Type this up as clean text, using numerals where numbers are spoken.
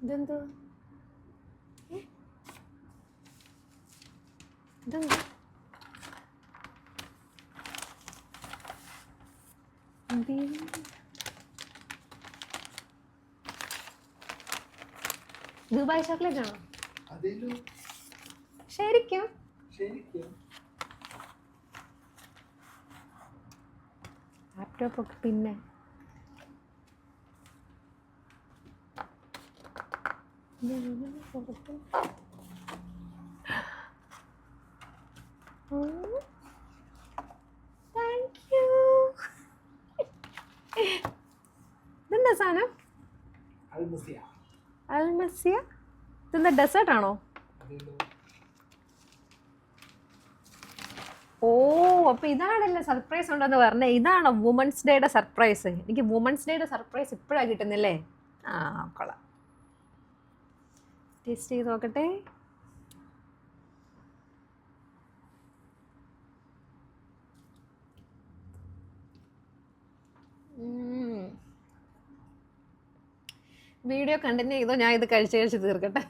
ഇതെന്തോ ഇതെന്തോ Dubai chocolate ആണോ? ശരിക്കും ലാപ്ടോപ്പ് ഒക്കെ പിന്നെ താങ്ക് യു. ഇതെന്താ സാധനം? അൽമസിയ. ഇതെന്താ ഡെസേർട്ട് ആണോ? ഓ, അപ്പൊ ഇതാണല്ലേ സർപ്രൈസ് ഉണ്ടെന്ന് പറഞ്ഞേ. ഇതാണോ വുമൻസ് ഡേയുടെ സർപ്രൈസ്? എനിക്ക് വുമൻസ് ഡേയുടെ സർപ്രൈസ് ഇപ്പോഴാണ് കിട്ടുന്നില്ലേ? ആ, കൊള്ളാം. ടേസ്റ്റ് ചെയ്ത് നോക്കട്ടെ. വീഡിയോ കണ്ടിന്യൂ ചെയ്തോ, ഞാൻ ഇത് കഴിച്ച് തീർക്കട്ടെ.